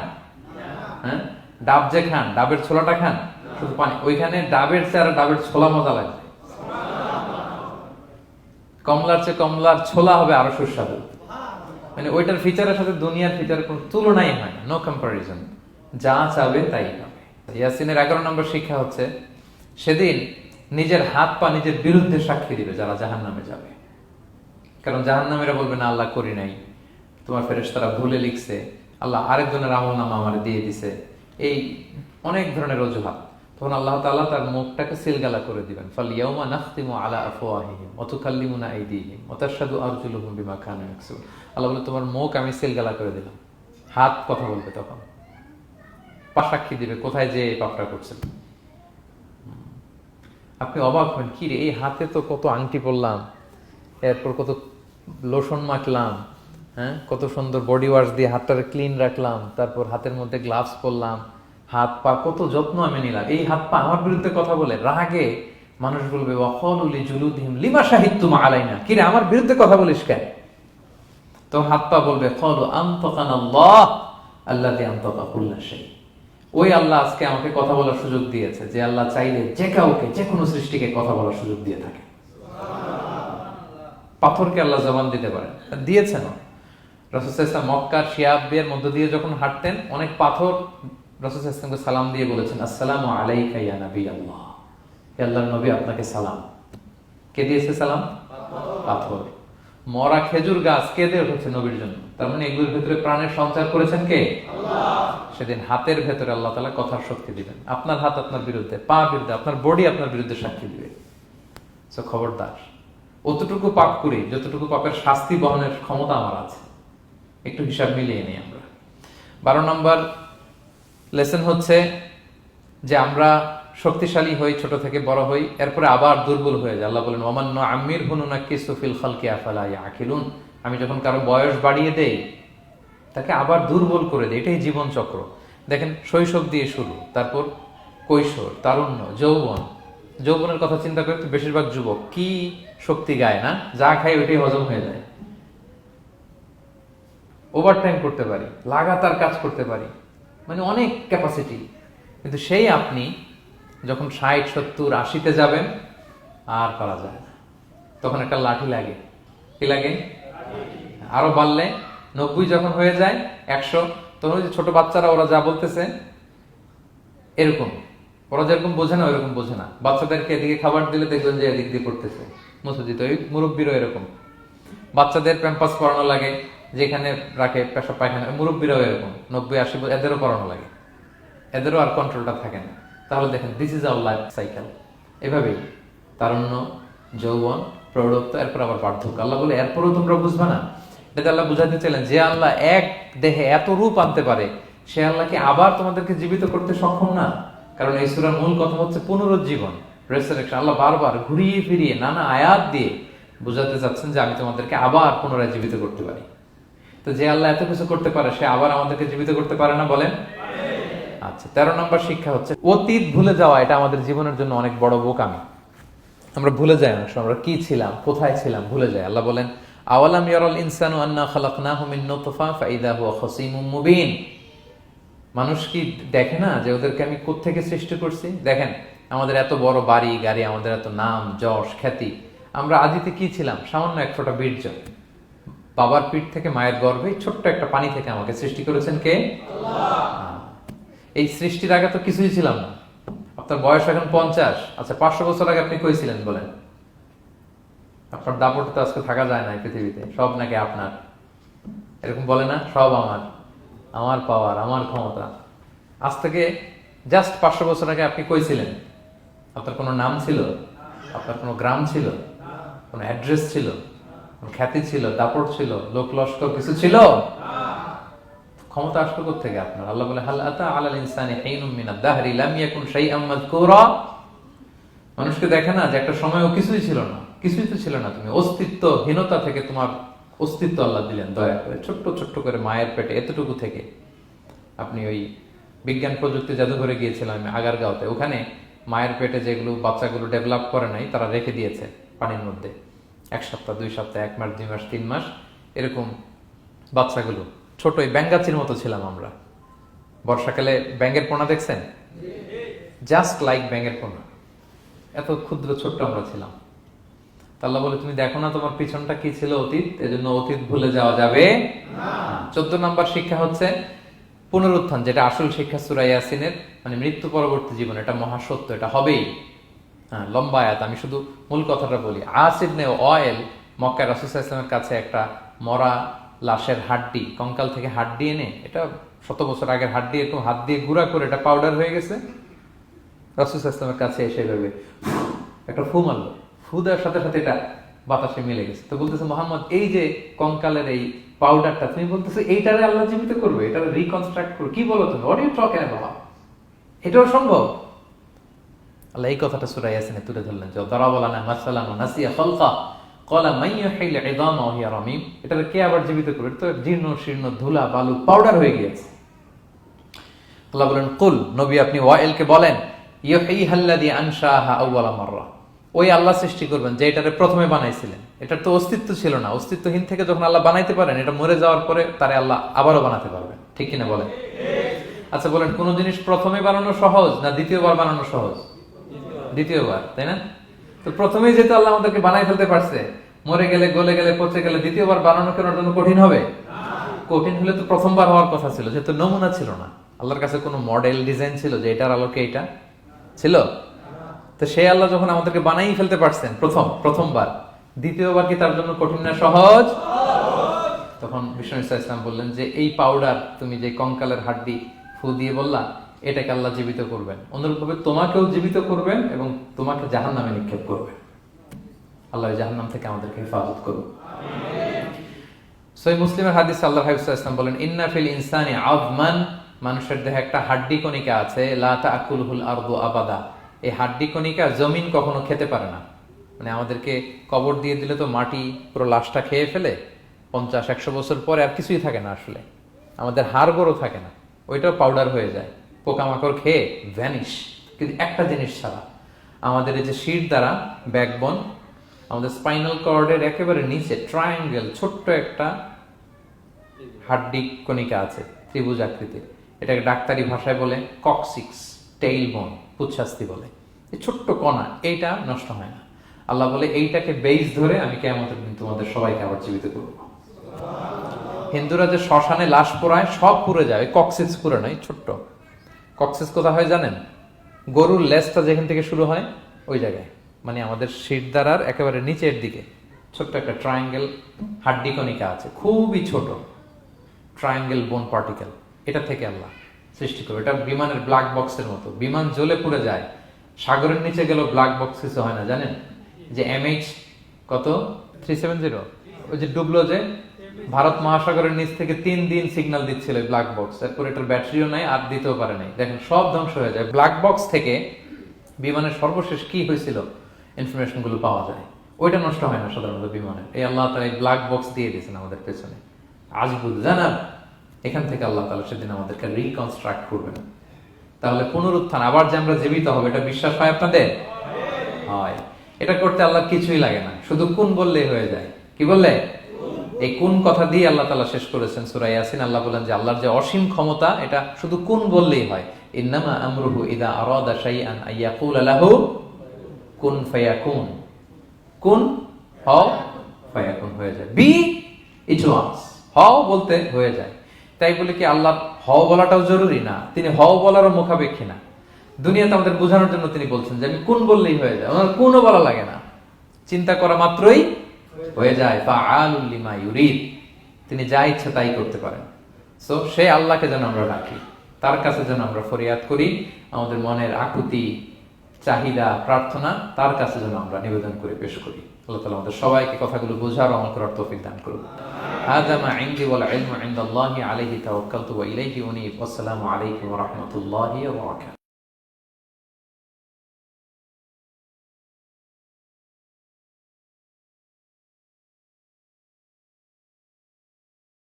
হ্যাঁ, ডাব যে খান, ডাবের ছোলাটা খান, শুধু পানি, ওইখানে ডাবের চেয়ে ডাবের ছোলা মজা লাগবে। কমলার চেয়ে কমলার ছোলা হবে আরো সুস্বাদু। মানে ওইটার ফিচারের সাথে দুনিয়ার ফিচারের কোনো তুলনাই হয় না, নো কম্পারিজন। যা চাবে তাই পাবে। ইয়াসিনের 11 নম্বর শিক্ষা হচ্ছে সেদিন নিজের হাত পা নিজের বিরুদ্ধে সাক্ষী দিবে যারা জাহান্নামে যাবে। কারণ জাহান্নামীরা বলবে না আল্লাহ করি নাই, তোমার ফেরেশতারা ভুলে লিখছে, আল্লাহ আরেকজনের আমলনামা আমারে দিয়ে দিছে, এই অনেক ধরনের অজুহাত। তখন আল্লাহ তাআলা তার মুখটাকে সিলগালা করে দিবেন। ফালইয়াউমা নাখতিমু আলা আফওয়াহিহিম ওয়া তুকাল্লিমুনা আইদিহিম ওয়া তাশহাদু আরজুলুহুম বিমা কানু ইয়াকসিবুন। আল্লাহ বলে তোমার মুখ আমি সিলগালা করে দিলাম, হাত কথা বলবে, তখন পা সাক্ষী দিবে কোথায় যে এই পাপটা করছেন। আপনি অবাক হবেন, কি রে, এই হাতে তো কত আংটি পরলাম, এরপর কত লোশন মাখলাম, হ্যাঁ, কত সুন্দর বডি ওয়াশ দিয়ে হাতটাকে ক্লিন রাখলাম, তারপর হাতের মধ্যে গ্লাভস পরলাম, হাত পা কত যত্ন আমি নিলাম, এই হাত পা আমার বিরুদ্ধে কথা বলে। রাগে মানুষ বলবে ওয়াকালু লিজুলুদিহিম লিমা শাহিদতুম আলাইনা, কি রে আমার বিরুদ্ধে কথা বলিস কেন? তো হাত পা বলবে ক্বালু আনতাকানাল্লাহ আল্লাযী আনতাকা কুল্লা শাই, ওই আল্লাহ আজকে আমাকে কথা বলার সুযোগ দিয়েছে, যে আল্লাহ চাইলে যে কাউকে যে কোনো সৃষ্টিকে কথা বলার সুযোগ দিয়ে থাকে। পাথরকে আল্লাহ জবান দিতে পারেন, দিয়েছেন। রাসূল সাল্লাল্লাহু আলাইহি ওয়াসাল্লাম মক্কার শিয়াবের মধ্য দিয়ে যখন হাঁটতেন, অনেক পাথর রাসূল সাল্লাল্লাহু আলাইহি ওয়াসাল্লামকে সালাম দিয়ে বলেছেন, আসসালামু আলাইকা ইয়া নবী আল্লাহ, হে আল্লাহর নবী আপনাকে সালাম। কে দিয়েছে সালাম? পাথর। মরা খেজুর গাছ কেঁদে উঠেছে নবীর জন্য, তার মানে এগুলোর ভেতরে প্রাণের সঞ্চার করেছেন কে? আল্লাহ। সেদিন হাতের ভেতরে আল্লাহ তাআলা কথার শক্তি দিবেন। আপনার হাত আপনার বিরুদ্ধে, পা বিরুদ্ধে, আপনার বডি আপনার বিরুদ্ধে সাক্ষী দিবে। সো খবরদার, অতটুকু পাপ করি যতটুকু পাপের শাস্তি বহনের ক্ষমতা আমার আছে, একটু হিসাব মিলিয়ে নিই আমরা। 12 নম্বর লেসন হচ্ছে যে আমরা শক্তিশালী হই, ছোট থেকে বড় হই, এরপরে আবার দুর্বল হয়ে যায়। আল্লাহ বলেন ওমান নুআম্মিরহু নুনাক্কিসু ফিল খালকি আফালা ইয়াকিলুন, আমি যখন কারো বয়স বাড়িয়ে দেই তাকে আবার দুর্বল করে দেই। এটাই জীবন চক্র। দেখেন, শৈশব দিয়ে শুরু, তারপর কৈশোর, তারুণ্য, যৌবন। যৌবনের কথা চিন্তা করে তো বেশিরভাগ যুবক কি শক্তি গায় না, যা খায় ওইটাই হজম হয়ে যায়। ওভারটাইম করতে পারি, লাগাতার কাজ করতে পারি, মানে অনেক ক্যাপাসিটি। কিন্তু সেই আপনি যখন 60, 70, 80-তে যাবেন আর পারা যায় না, তখন একটা লাঠি লাগে। কি লাগে? আরো বাড়লে 90 যখন হয়ে যায়, 100, তখন ওই যে ছোট বাচ্চারা ওরা যা বলতেছে এরকম, ওরা যেরকম বোঝে না ওইরকম বোঝে না। বাচ্চাদেরকে এদিকে খাবার দিলে দেখবেন যে এদিক দিয়ে করতেছে, মুসজিদ। ওই মুরব্বীরও এরকম, বাচ্চাদের প্যাম্পাস পরানো লাগে, যেখানে রাখে পেশাব পায়খানা, মুরব্বীরাও এরকম 90, 80, এদেরও পরানো লাগে, এদেরও আর কন্ট্রোলটা থাকে না। তাহলে দেখেন, this is our life cycle. এভাবেই তারুণ্য, যৌবন, প্রৌঢ়ত্ব, এরপর আবার বার্ধক্য। আল্লাহ বলে এরপরও তোমরা বুঝবা না? এটা আল্লাহ বুঝাতে চাইলেন যে আল্লাহ এক দেহে এত রূপ আনতে পারে, সে আল্লাহ কি আবার তোমাদেরকে জীবিত করতে সক্ষম না? কারণ এই সূরার মূল কথা হচ্ছে পুনরুজ্জীবন, রেসারেকশন। আল্লাহ বারবার ঘুরিয়ে ফিরিয়ে নানা আয়াত দিয়ে বুঝাতে চাচ্ছেন যে আমি তোমাদেরকে আবার পুনরায় জীবিত করতে পারি। তো যে আল্লাহ এত কিছু করতে পারে, সে আবার আমাদেরকে জীবিত করতে পারে না? বলেন। আচ্ছা, 13 নম্বর শিক্ষা হচ্ছে অতীত ভুলে যাওয়া। এটা আমাদের জীবনের জন্য অনেক বড় বোকামি। আমরা ভুলে যাই অনেক সময় আমরা কি ছিলাম, কোথায় ছিলাম, ভুলে যাই। আল্লাহ বলেন, আওয়ালাম ইয়ারাল ইনসানু আন্না খালাকনাহু মিন নুতফা ফাইদা হুয়া খাসীমুম মুবিন। মানুষ কি দেখে না যে ওদেরকে আমি কোত্থেকে সৃষ্টি করছি? দেখেন, আমাদের এত বড় বাড়ি গাড়ি, আমাদের এত নাম যশ খ্যাতি, আমরা আদিতে কি ছিলাম? সামান্য এক ফোঁটা বীর্য। বাবার পিঠ থেকে মায়ের গর্ভে ছোট্ট একটা পানি থেকে আমাকে সৃষ্টি করেছেন কে? আল্লাহ। এই সৃষ্টির আগে তো কিছুই ছিলাম না। আপনার বয়স এখন 50। আচ্ছা, 500 বছর আগে আপনি কই ছিলেন বলেন? আপনার দাপটে তো আজকে থাকা যায় না এই পৃথিবীতে। সব নাকি আপনার, এরকম বলে না? সব আমার, আমার পাওয়ার, আমার ক্ষমতা। আজ থেকে জাস্ট 500 বছর আগে আপনি কই ছিলেন? আপনার কোনো নাম ছিল? আপনার কোনো গ্রাম ছিল? কোনো অ্যাড্রেস ছিল? কোনো খ্যাতি ছিল? দাপট ছিল? লোক লস্কর কিছু ছিল? ক্ষমতা আসলো কোত্থেকে আপনার? আল্লাহ বলে, হাল আতা আলাল ইনসানি হিনুম মিনাদ দাহরি লাম ইয়াকুন শাইআম মাযকুরা। মানুষকে দেখে না যে একটা সময়ও কিছুই ছিল না? কিছুই তো ছিল না। তুমি অস্তিত্বহীনতা থেকে তোমার অস্তিত্ব আল্লাহ দিলেন দয়া করে। ছোট্ট ছোট্ট করে মায়ের পেটে এতটুকু থেকে আপনি ওই বিজ্ঞান প্রযুক্তি জাদুঘরে গিয়েছিলাম আমি আগারগাঁওতে। ওখানে মায়ের পেটে যেগুলো বাচ্চাগুলো ডেভেলপ করে নাই, তারা রেখে দিয়েছে পানির মধ্যে 1 সপ্তাহ 2 সপ্তাহ 1 মাস 2 মাস 3 মাস এরকম বাচ্চাগুলো ছোট ওই ব্যাঙ্গাচির মতো ছিলাম আমরা। বর্ষাকালে ব্যাঙের পোনা দেখছেন? জাস্ট লাইক ব্যাঙের পোনা, এত ক্ষুদ্র ছোট্ট আমরা ছিলাম। আল্লাহ বলে, তুমি দেখো না তোমার পিছনটা কি ছিল? অতীত। এজন্য অতীত ভুলে যাওয়া যাবে না। 14 নম্বর শিক্ষা হচ্ছে পুনরুত্থান, যেটা আসল শিক্ষা সূরা ইয়াসিনের, মানে মৃত্যু পরবর্তী জীবন। এটা মহাসত্য, এটা হবেই। হ্যাঁ, লম্বা আয়াত, আমি শুধু মূল কথাটা বলি। আস ইবনে ওয়াইল মক্কা রাসূল সাল্লাল্লাহু আলাইহি ওয়াসাল্লামের কাছে একটা মরা লাশের হাড্ডি, কঙ্কাল থেকে হাড্ডি এনে, এটা 100 বছর আগের হাড্ডি, এরকম হাত দিয়ে গুঁড়া করে এটা পাউডার হয়ে গেছে। রাসূল সাল্লাল্লাহু আলাইহি ওয়াসাল্লামের কাছে এসে ভেবে একটা ফু মারলো, ফু দেওয়ার সাথে সাথে এটা বাতাসে মিলে গেছে। তো বলতেছে, মোহাম্মদ, এই যে কঙ্কালের এই পাউডারটা, তুমি বলতেছো এইটারে আল্লাহ জীবিত করবে, এটারে রিকনস্ট্রাক্ট করবে? কি বলো তুমি? What are you talking about? এটাও সম্ভব? আল্লাহ এই কথাটা সূরা ইয়াসিনে তুলে ধরলেন যে দারাবা লানা মাসালান ওয়া নাসিয়া খালকা ক্বালা মান ইউহিল ইযামা ওয়া হিয়া রামীম। এটারে কে আবার জীবিত করবে? এটা তো জীর্ণ শীর্ণ ধুলা বালু পাউডার হয়ে গিয়েছে। আল্লাহ বলেন, কুল, নবী আপনি ওয়াইলকে বলেন, ইউহিহাল্লাযী আনশাহা আউওয়ালা মাররা। ওই আল্লাহ সৃষ্টি করবেন যে এটারে প্রথমে বানাইছিলেন। এটার তো অস্তিত্ব ছিল না। অস্তিত্বহীন থেকে যখন আল্লাহ বানাইতে পারেন, এটা মরে যাওয়ার পরে তারে আল্লাহ আবারও বানাতে পারবেন। ঠিক কিনা বলেন? আচ্ছা বলেন, কোন জিনিস প্রথমে বানানো সহজ না দ্বিতীয়বার বানানো সহজ? দ্বিতীয়বার, তাই না? তো প্রথমেই যেহেতু আল্লাহ আমাদেরকে বানাই ফেলতে পারছে, মরে গেলে গলে গেলে পচে গেলে দ্বিতীয়বার বানানো কেন জন্য কঠিন হবে? কঠিন হলে তো প্রথমবার হওয়ার কথা ছিল, যেহেতু নমুনা ছিল না। আল্লাহর কাছে কোনো মডেল ডিজাইন ছিল যে এটার আলোকে এটা ছিল? তো সেই আল্লাহ যখন আমাদেরকে বানাই ফেলতে পারছেন প্রথমবার, দ্বিতীয়বার কি তার জন্য কঠিন না সহজ? তখন বিষ্ণু ইসলাম বললেন যে এই পাউডার, তুমি যে কঙ্কালের হাড্ডি ফু দিয়ে বললা, এটাকে আল্লাহ জীবিত করবেন। অনুরূপভাবে তোমাকেও জীবিত করবেন এবং তোমাকে জাহান্নামে নিক্ষেপ করবেন। আল্লাহ জাহান্নাম থেকে আমাদেরকে হেফাজত করুন। সহিহ মুসলিমের হাদিস, আল্লাহ হাবিব সাল্লাল্লাহু আলাইহি ওয়াসাল্লাম বলেন, ইন্না ফিল ইনসানি আযমান, মানুষের দেহে একটা হাড্ডি কণিকা আছে, লা তাকুলুল আরদু আবাদা। এই হাড্ডি কণিকা জমিন কখনো খেতে পারে না। মানে আমাদেরকে কবর দিয়ে দিলে তো মাটি পুরো লাশটা খেয়ে ফেলে, 50-100 বছর পরে আর কিছুই থাকে না। আসলে আমাদের হাড় গোড়ও থাকে না, ওইটাও পাউডার হয়ে যায়, পোকামাকড় খেয়ে ভ্যানিশ। কিন্তু একটা জিনিস ছাড়া, আমাদের এই যে শির দ্বারা ব্যাকবোন, আমাদের স্পাইনাল কর্ডের একেবারে নিচে ট্রায়াঙ্গেল ছোট্ট একটা হাড্ডি কণিকা আছে, ত্রিভুজ আকৃতির। এটাকে ডাক্তারি ভাষায় বলে কক্সিক্স টেইল বোন, পুচ্ছাস্তি বলে। এই ছোট্ট কণা, এইটা নষ্ট হয় না। আল্লাহ বলে, এইটাকে বেইস ধরে আমি কিয়ামতের দিন তোমাদের সবাইকে আবার জীবিত করব। হিন্দুরা যে শ্মশানে লাশ পোড়ায়, সব পুড়ে যায়, কক্সিক্স পুড়ে নয়, ছোট্ট কক্সিক্স কোথা হয় জানেন? গরুর লেজটা যেখান থেকে শুরু হয় ওই জায়গায়, মানে আমাদের শিরদাঁড়ার একেবারে নিচের দিকে ছোট্ট একটা ট্রায়াঙ্গেল হাড্ডি কণিকা আছে, খুবই ছোট ট্রায়াঙ্গেল বোন পার্টিকেল। এটা থেকে আল্লাহ সৃষ্টি করবে। এটা বিমানের ব্ল্যাক বক্সের মতো, বিমান জ্বলে পুড়ে যায়। সাগরের নিচে গেল ব্ল্যাক বক্স কিছু হয় না, জানেন? যে MH কত 370, ওই যে ডুবলো যে ভারত মহাসাগরের নিচ থেকে 3 দিন সিগন্যাল দিচ্ছিল ব্ল্যাক বক্স, এরপর এটার ব্যাটারিও নাই, আর দিতেও পারে নাই। দেখেন সব ধ্বংস হয়ে যায়। ব্ল্যাক বক্স থেকে বিমানের সর্বশেষ কি হয়েছিল ইনফরমেশন গুলো পাওয়া যায়। ওইটা নষ্ট হয় না সাধারণত বিমানে। এই আল্লাহ তাআলা এই ব্ল্যাক বক্স দিয়ে দিয়েছেন আমাদের পেছনে। আজবুল জানাব, এখান থেকে আল্লাহ তাআলা সেদিন আমাদেরকে রিকনস্ট্রাক্ট করবেন। তাহলে পুনরুত্থান, আবার যে আমরা জীবিত হবে, এটা বিশ্বাস হয় আপনাদের? হয়। এটা করতে আল্লাহ কিছুই লাগে না, শুধু কুন বললেই হয়ে যায়। কি বললে? এই কুন কথা দিয়ে আল্লাহ তাআলা শেষ করেছেন সূরা ইয়াসিন। আল্লাহ বলেন যে আল্লাহর যে অসীম ক্ষমতা, এটা শুধু কুন বললেই হয়। ইন্নামা আমরুহু ইযা আরাদা শাইআন আইয়াকুলা লাহু কুন ফায়াকুন। কুন, হও, ফায়াকুন হয়ে যায়। বি ইট ওয়াজ, হও বলতে হয়ে যায়। তাই বলে কি আল্লাহ হও বলাটাও জরুরি না? তিনি হও বলারও মুখাপেক্ষী না। দুনিয়াতে আমাদের বোঝানোর জন্য তিনি বলছেন যে আমি কুন বললেই হয়ে যায়, ওনার কুনও বলা লাগে না, চিন্তা করা মাত্রই হয়ে যায়। ফাআলুল লিমা ইউরিদ, তিনি যা ইচ্ছা তাই করতে পারেন। সো সে আল্লাহকে যেন আমরা ডাকি, তার কাছে যেন আমরা ফরিয়াদ করি, আমাদের মনের আকুতি, চাহিদা, প্রার্থনা তার কাছে যেন আমরা নিবেদন করে পেশ করি। আল্লাহ তাআলা আমাদের সবাইকে কথাগুলো বোঝার ও আমল করার তৌফিক দান করুন। হাযা মা ইনদি ওয়াল ইলমু ইনদাল্লাহি আলাইহি তাওয়াক্কালতু ওয়া ইলাইহি উনীব। আসসালামু আলাইকুম ওয়া রাহমাতুল্লাহি ওয়া বারাকাতুহু।